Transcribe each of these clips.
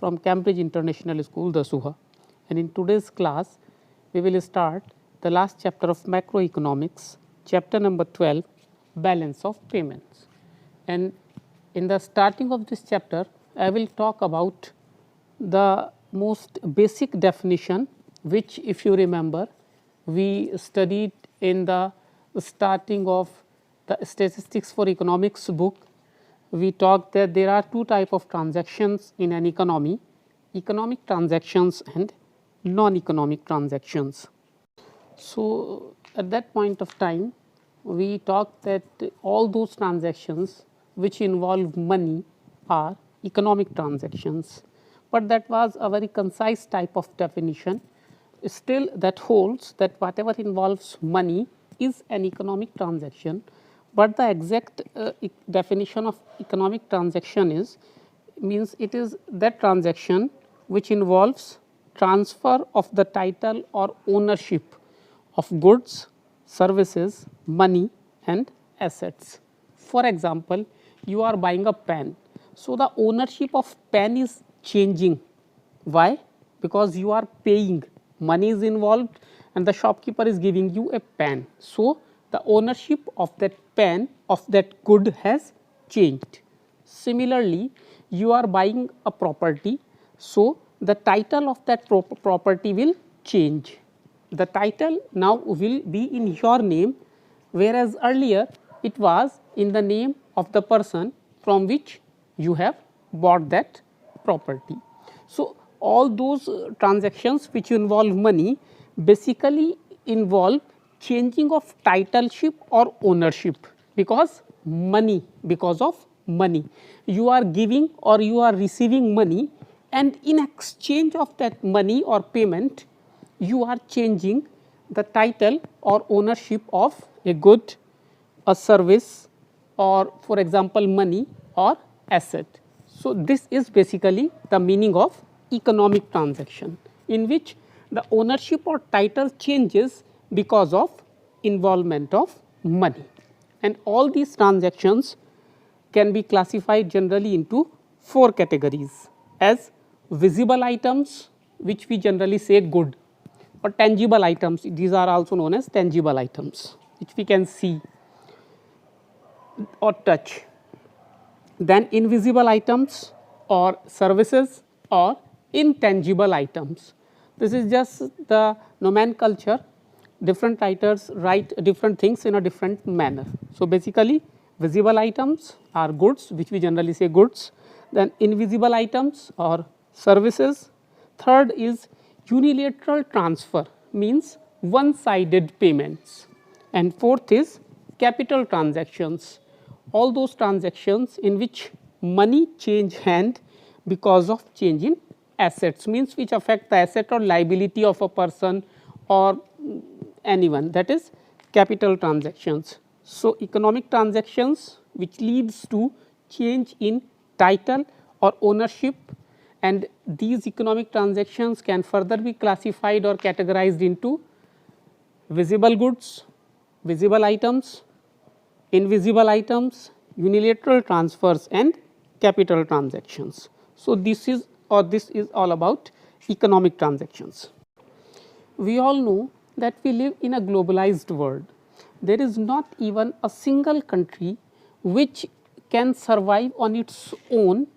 from Cambridge International School, Dasuha, and in today's class we will start the last chapter of macroeconomics, chapter number 12, balance of payments. And in the starting of this chapter, I will talk about the most basic definition, which if you remember we studied in the starting of the statistics for economics book. We talked that there are two types of transactions in an economy: economic transactions and non-economic transactions. So, at that point of time we talked that all those transactions which involve money are economic transactions, but that was a very concise type of definition. Still that holds that whatever involves money is an economic transaction, but the exact definition of economic transaction is means it is that transaction which involves transfer of the title or ownership of goods, services, money and assets. For example, you are buying a pen. So, the ownership of pen is changing. Why? Because you are paying, money is involved and the shopkeeper is giving you a pen. So, the ownership of that pen, of that good has changed. Similarly, you are buying a property. So, the title of that property will change. The title now will be in your name, whereas earlier it was in the name of the person from which you have bought that property. So, all those transactions which involve money basically involve changing of titleship or ownership, because of money you are giving or you are receiving money, and in exchange of that money or payment you are changing the title or ownership of a good, a service, or for example money or asset. So, this is basically the meaning of economic transaction, in which the ownership or title changes because of involvement of money. And all these transactions can be classified generally into 4 categories as visible items, which we generally say good, or tangible items. These are also known as tangible items, which we can see or touch. Then invisible items or services, or intangible items. This is just the nomenclature. Different writers write different things in a different manner. So, basically visible items are goods, which we generally say goods, then invisible items or services. Third is unilateral transfer, means one sided payments, and fourth is capital transactions, all those transactions in which money change hand because of change in assets, means which affect the asset or liability of a person or anyone, that is capital transactions. So, economic transactions which leads to change in title or ownership, and these economic transactions can further be classified or categorized into visible goods, visible items, invisible items, unilateral transfers and capital transactions. So, this is all about economic transactions. We all know that we live in a globalized world. There is not even a single country which can survive on its own,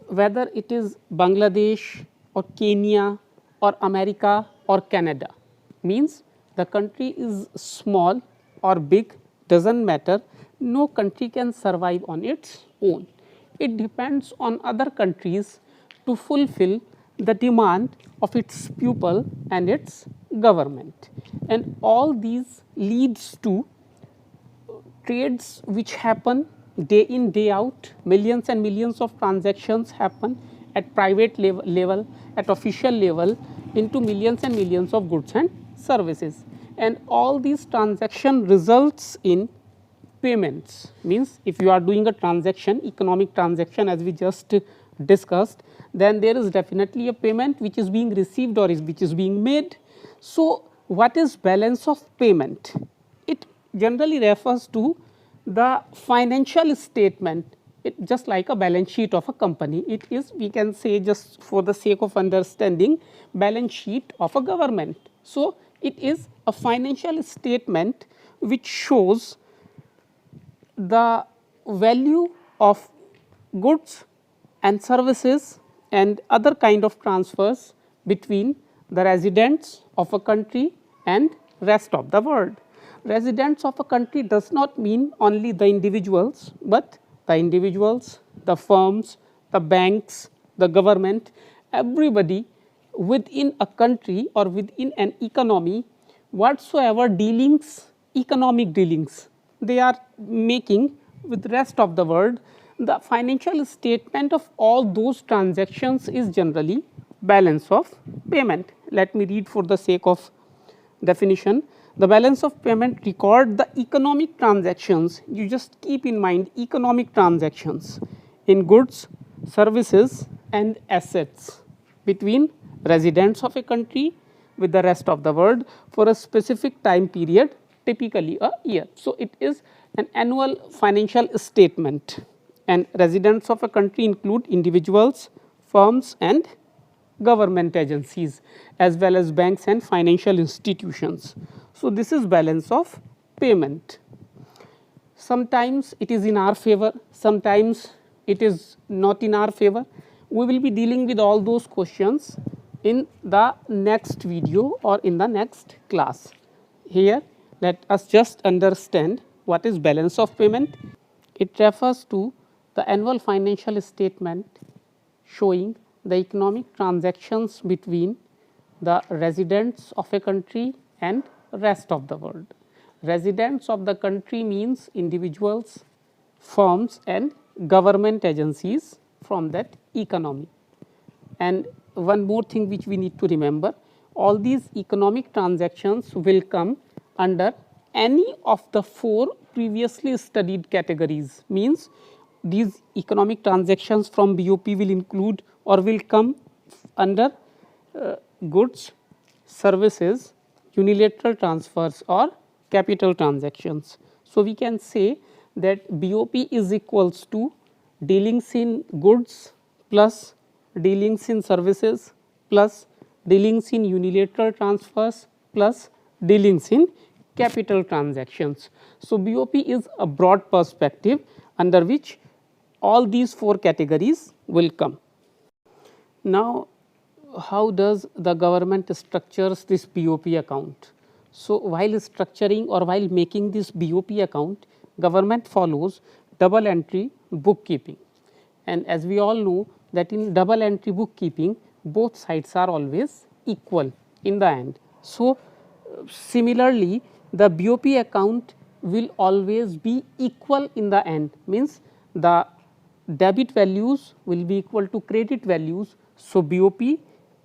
whether it is Bangladesh or Kenya or America or Canada. Means the country is small or big, does not matter, no country can survive on its own. It depends on other countries to fulfill the demand of its people and its government, and all these leads to trades which happen day in day out. Millions and millions of transactions happen at private level, at official level, into millions and millions of goods and services, and all these transaction results in payments. Means if you are doing a transaction, economic transaction, as we just discussed, then there is definitely a payment which is being received or which is being made. So, what is balance of payment? It generally refers to the financial statement just like a balance sheet of a company. It is, we can say, just for the sake of understanding, balance sheet of a government. So, it is a financial statement which shows the value of goods and services and other kind of transfers between the residents of a country and rest of the world. Residents of a country does not mean only the individuals, but the individuals, the firms, the banks, the government, everybody within a country or within an economy, whatsoever dealings, economic dealings they are making with the rest of the world, the financial statement of all those transactions is generally balance of payment. Let me read for the sake of definition. The balance of payment record the economic transactions. You just keep in mind economic transactions in goods, services and assets between residents of a country with the rest of the world for a specific time period, typically a year. So, it is an annual financial statement, and residents of a country include individuals, firms and government agencies as well as banks and financial institutions. So, this is balance of payment. Sometimes it is in our favor, sometimes it is not in our favor. We will be dealing with all those questions in the next video or in the next class. Here, let us just understand what is balance of payment. It refers to the annual financial statement showing the economic transactions between the residents of a country and rest of the world. Residents of the country means individuals, firms and government agencies from that economy. And one more thing which we need to remember, all these economic transactions will come under any of the 4 previously studied categories. Means these economic transactions from BOP will include or will come under goods, services, unilateral transfers or capital transactions. So, we can say that BOP is equals to dealings in goods plus dealings in services plus dealings in unilateral transfers plus dealings in capital transactions. So, BOP is a broad perspective under which all these 4 categories will come. Now, how does the government structures this BOP account? So, while structuring or while making this BOP account, government follows double entry bookkeeping, and as we all know that in double entry bookkeeping both sides are always equal in the end. So, similarly the BOP account will always be equal in the end, means the debit values will be equal to credit values. So, BOP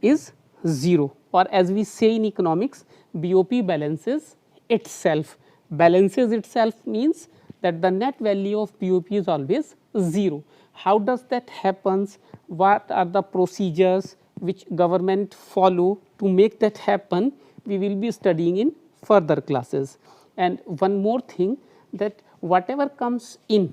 is 0, or as we say in economics, BOP balances itself. Balances itself means that the net value of BOP is always 0. How does that happens? What are the procedures which government follow to make that happen? We will be studying in further classes. And one more thing, that whatever comes in,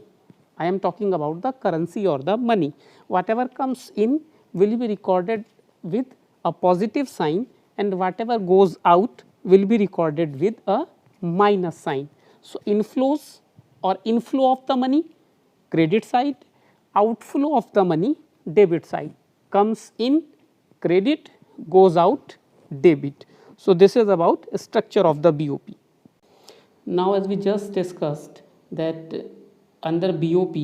I am talking about the currency or the money, whatever comes in will be recorded with a positive sign, and whatever goes out will be recorded with a minus sign. So, inflows or inflow of the money credit side, outflow of the money debit side, comes in credit, goes out debit. So, this is about structure of the BOP. Now, as we just discussed that under BOP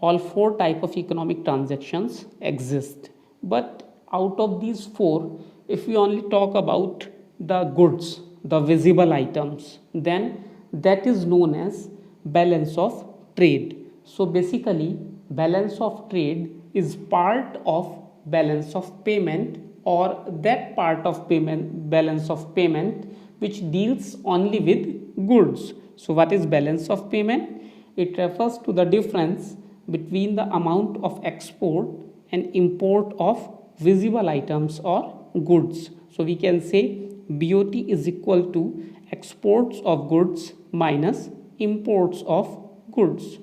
all 4 type of economic transactions exist, but out of these 4, if we only talk about the goods, the visible items, then that is known as balance of trade. So, basically balance of trade is part of balance of payment, or that part of payment, balance of payment, which deals only with goods. So, what is balance of payment? It refers to the difference between the amount of export and import of visible items or goods. So, we can say BOT is equal to exports of goods minus imports of goods.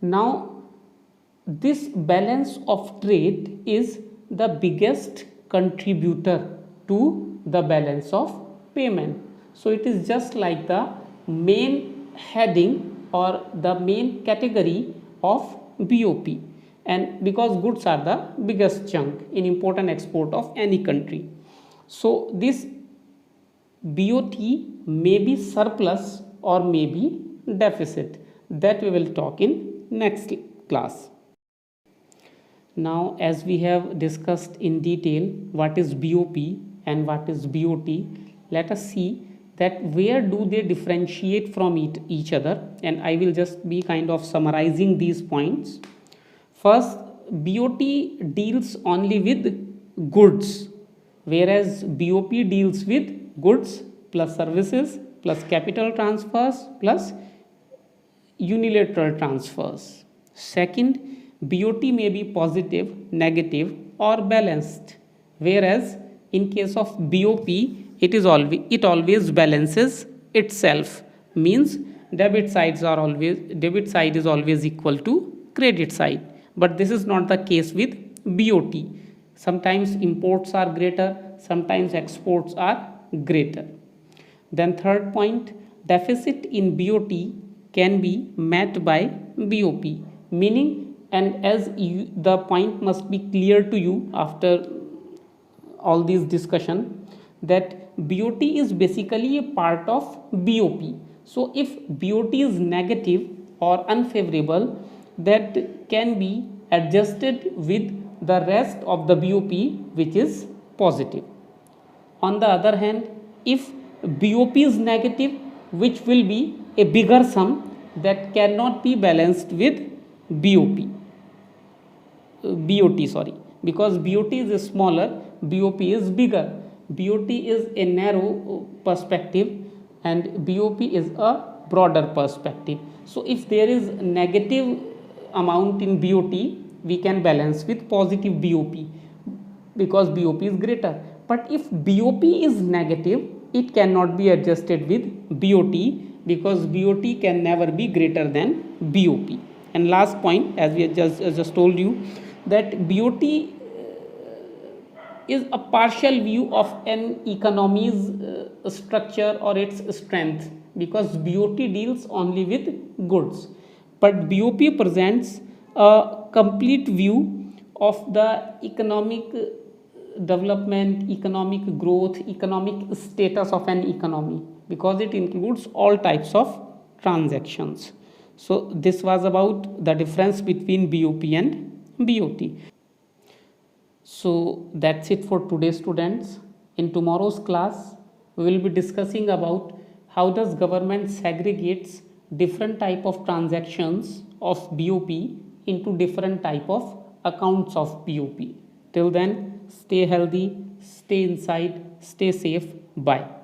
Now, this balance of trade is the biggest contributor to the balance of payment. So it is just like the main heading or the main category of BOP, and because goods are the biggest chunk in import and export of any country. So this BOT may be surplus or may be deficit, that we will talk in next class. Now, as we have discussed in detail what is BOP and what is BOT, let us see that where do they differentiate from each other, and I will just be kind of summarizing these points. First, BOT deals only with goods, whereas BOP deals with goods plus services plus capital transfers plus unilateral transfers. Second, BOT may be positive, negative or balanced, whereas in case of BOP it always balances itself, means debit side is always equal to credit side, but this is not the case with BOT. Sometimes imports are greater, sometimes exports are greater. Then third point, deficit in BOT can be met by BOP, meaning, and as the point must be clear to you after all these discussion, that BOT is basically a part of BOP. So if BOT is negative or unfavorable, that can be adjusted with the rest of the BOP which is positive. On the other hand, if BOP is negative, which will be a bigger sum, that cannot be balanced with BOT, because BOT is smaller, BOP is bigger. BOT is a narrow perspective and BOP is a broader perspective. So if there is negative amount in BOT, we can balance with positive BOP because BOP is greater. But if BOP is negative, it cannot be adjusted with BOT because BOT can never be greater than BOP. And last point, as we just told you, that BOT is a partial view of an economy's structure or its strength, because BOT deals only with goods, but BOP presents a complete view of the economic development, economic growth, economic status of an economy, because it includes all types of transactions. So this was about the difference between BOP and BOT. So that's it for today, students. In tomorrow's class, we will be discussing about how does government segregates different type of transactions of BOP into different type of accounts of BOP. Till then, stay healthy, stay inside, stay safe. Bye.